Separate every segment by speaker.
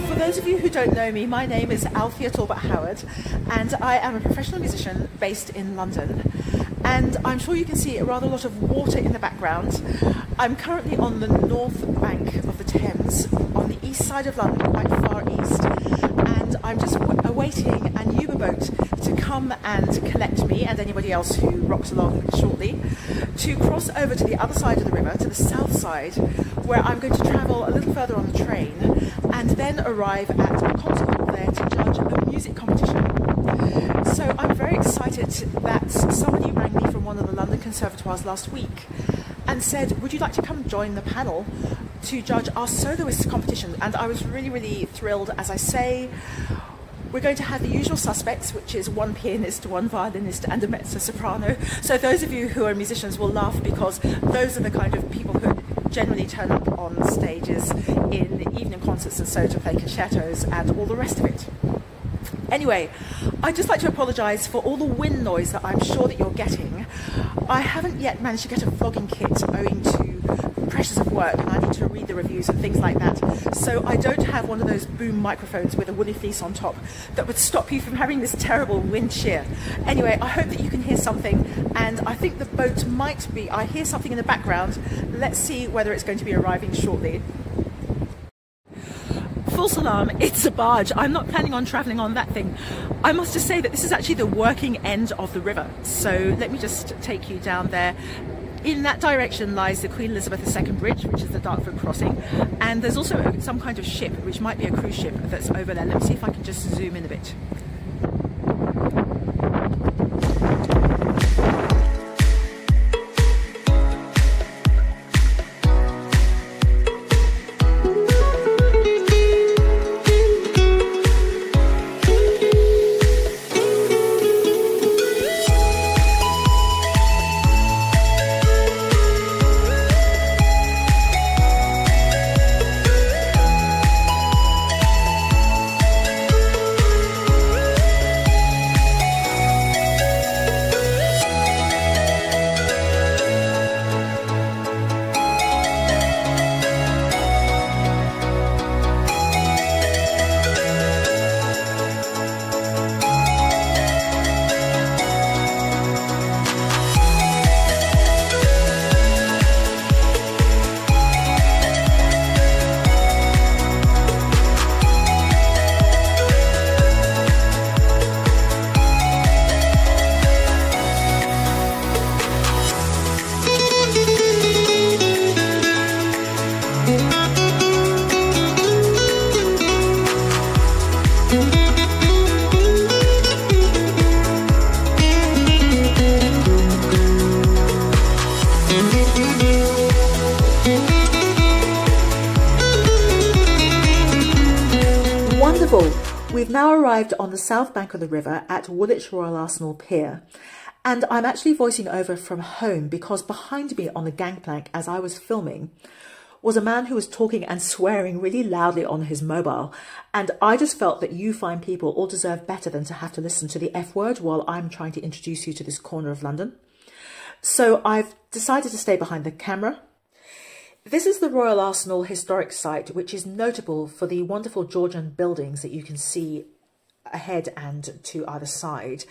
Speaker 1: For those of you who don't know me, my name is Althea Talbot-Howard and I am a professional musician based in London. And I'm sure you can see a rather lot of water in the background. I'm currently on the north bank of the Thames, on the east side of London, quite far east. And I'm just awaiting an Uber boat to come and collect me and anybody else who rocks along shortly, to cross over to the other side of the river, to the south side, where I'm going to travel a little further on the train and then arrive at a concert hall there to judge a music competition. So I'm very excited that somebody rang me from one of the London conservatoires last week and said, would you like to come join the panel to judge our soloist competition? And I was really thrilled. As I say, we're going to have the usual suspects, which is one pianist, one violinist and a mezzo-soprano. So those of you who are musicians will laugh, because those are the kind of people who generally turn up on stages in evening concerts and so to play concertos and all the rest of it. Anyway, I'd just like to apologise for all the wind noise that I'm sure that you're getting. I haven't yet managed to get a vlogging kit owing to pressures of work, and I need to read the reviews and things like that. So I don't have one of those boom microphones with a woolly fleece on top that would stop you from having this terrible wind shear. Anyway, I hope that you can hear something, and I think the boat might be, I hear something in the background. Let's see whether it's going to be arriving shortly. False alarm, it's a barge. I'm not planning on travelling on that thing. I must just say that this is actually the working end of the river. So let me just take you down there. In that direction lies the Queen Elizabeth II Bridge, which is the Dartford crossing. And there's also some kind of ship, which might be a cruise ship, that's over there. Let me see if I can just zoom in a bit. We've now arrived on the south bank of the river at Woolwich Royal Arsenal Pier, and I'm actually voicing over from home because behind me on the gangplank as I was filming was a man who was talking and swearing really loudly on his mobile, and I just felt that you fine people all deserve better than to have to listen to the F word while I'm trying to introduce you to this corner of London. So I've decided to stay behind the camera. This is the Royal Arsenal historic site, which is notable for the wonderful Georgian buildings that you can see ahead and to either side.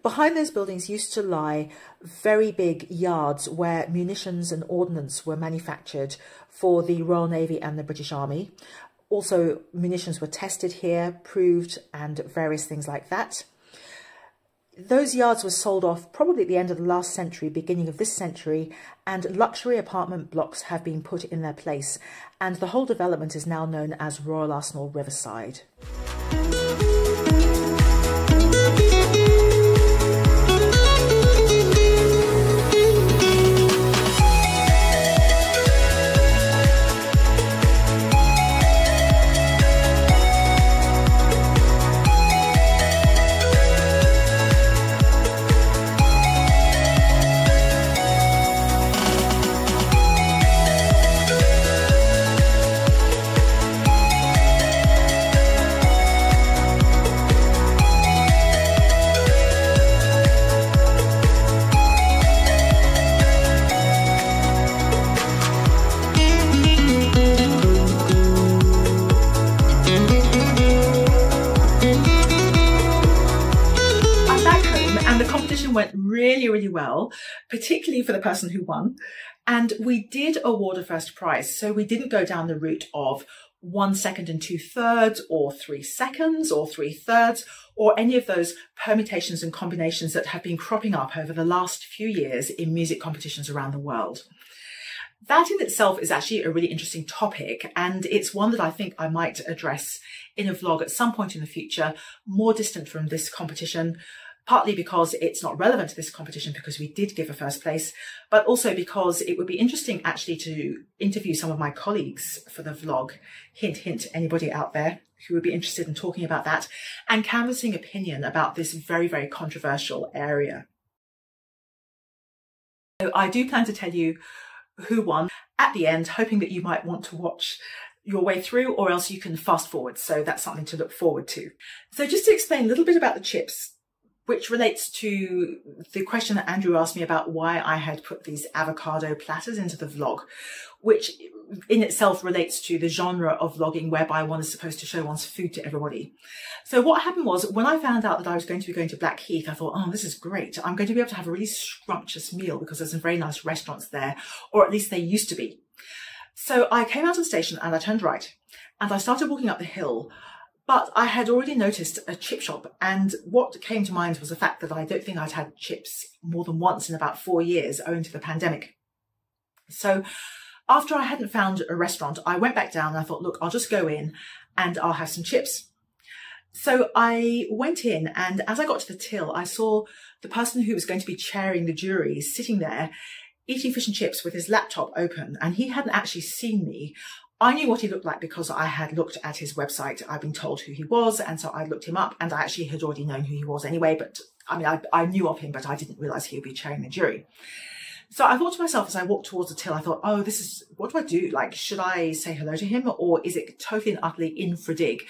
Speaker 1: Behind those buildings used to lie very big yards where munitions and ordnance were manufactured for the Royal Navy and the British Army. Also, munitions were tested here, proved, and various things like that. Those yards were sold off probably at the end of the last century, beginning of this century, and luxury apartment blocks have been put in their place, and the whole development is now known as Royal Arsenal Riverside. really, really well, particularly for the person who won. And we did award a first prize. So we didn't go down the route of 1 second and 2/3 or 3 seconds or 3/3 or any of those permutations and combinations that have been cropping up over the last few years in music competitions around the world. That in itself is actually a really interesting topic, and it's one that I think I might address in a vlog at some point in the future, more distant from this competition, partly because it's not relevant to this competition because we did give a first place, but also because it would be interesting actually to interview some of my colleagues for the vlog. Hint, hint, anybody out there who would be interested in talking about that and canvassing opinion about this very, very controversial area. So I do plan to tell you who won at the end, hoping that you might want to watch your way through, or else you can fast forward. So that's something to look forward to. So just to explain a little bit about the chips, which relates to the question that Andrew asked me about why I had put these avocado platters into the vlog, which in itself relates to the genre of vlogging whereby one is supposed to show one's food to everybody. So what happened was, when I found out that I was going to be going to Blackheath, I thought, oh, this is great. I'm going to be able to have a really scrumptious meal because there's some very nice restaurants there, or at least they used to be. So I came out of the station and I turned right and I started walking up the hill. But I had already noticed a chip shop, and what came to mind was the fact that I don't think I'd had chips more than once in about 4 years owing to the pandemic. So after I hadn't found a restaurant, I went back down and I thought, look, I'll just go in and I'll have some chips. So I went in, and as I got to the till, I saw the person who was going to be chairing the jury sitting there eating fish and chips with his laptop open, and he hadn't actually seen me. I knew what he looked like because I had looked at his website. I'd been told who he was, and so I looked him up, and I actually had already known who he was anyway, but I mean, I knew of him, but I didn't realise he would be chairing the jury. So I thought to myself as I walked towards the till, I thought, oh, this is, what do I do? Like, should I say hello to him, or is it totally and utterly infra-dig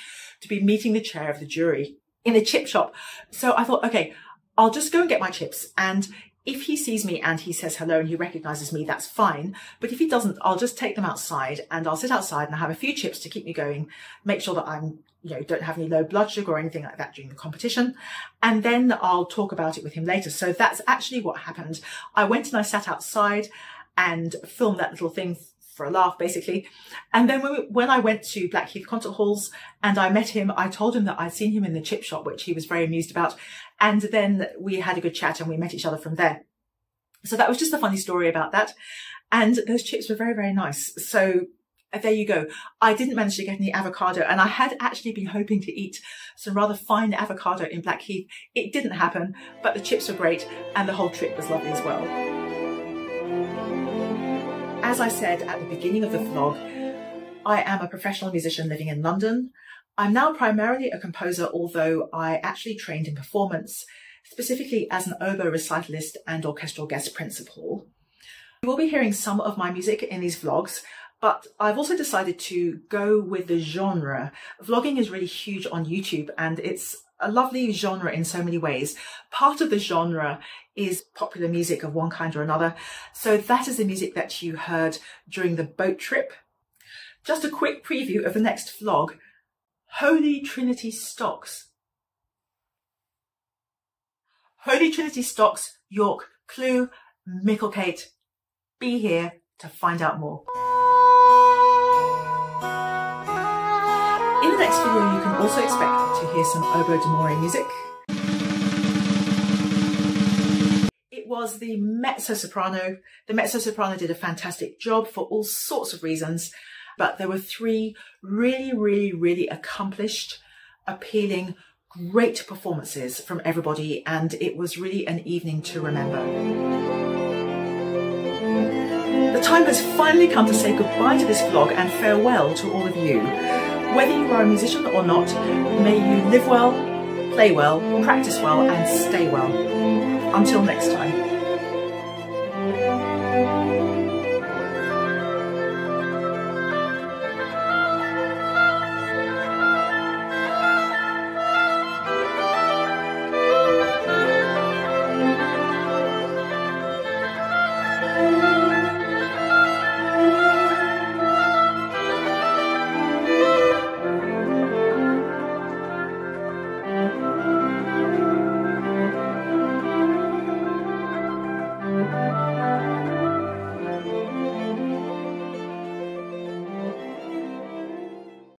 Speaker 1: to be meeting the chair of the jury in a chip shop? So I thought, okay, I'll just go and get my chips, and if he sees me and he says hello and he recognises me, that's fine. But if he doesn't, I'll just take them outside and I'll sit outside and have a few chips to keep me going, make sure that I'm, don't have any low blood sugar or anything like that during the competition. And then I'll talk about it with him later. So that's actually what happened. I went and I sat outside and filmed that little thing for a laugh, basically. And then when I went to Blackheath concert halls and I met him, I told him that I'd seen him in the chip shop, which he was very amused about. And then we had a good chat and we met each other from there. So that was just a funny story about that. And those chips were very, very nice. So there you go. I didn't manage to get any avocado, and I had actually been hoping to eat some rather fine avocado in Blackheath. It didn't happen, but the chips were great and the whole trip was lovely as well. As I said at the beginning of the vlog, I am a professional musician living in London. I'm now primarily a composer, although I actually trained in performance, specifically as an oboe recitalist and orchestral guest principal. You will be hearing some of my music in these vlogs, but I've also decided to go with the genre. Vlogging is really huge on YouTube, and it's a lovely genre in so many ways. Part of the genre is popular music of one kind or another. So that is the music that you heard during the boat trip. Just a quick preview of the next vlog. Holy Trinity Stocks. Holy Trinity Stocks, York, Clue, Micklegate. Be here to find out more. In the next video, you can also expect to hear some oboe d'amore music. It was the Mezzo-Soprano. The Mezzo-Soprano did a fantastic job for all sorts of reasons, but there were 3 really accomplished, appealing, great performances from everybody, and it was really an evening to remember. The time has finally come to say goodbye to this vlog and farewell to all of you. Whether you are a musician or not, may you live well, play well, practice well, and stay well. Until next time.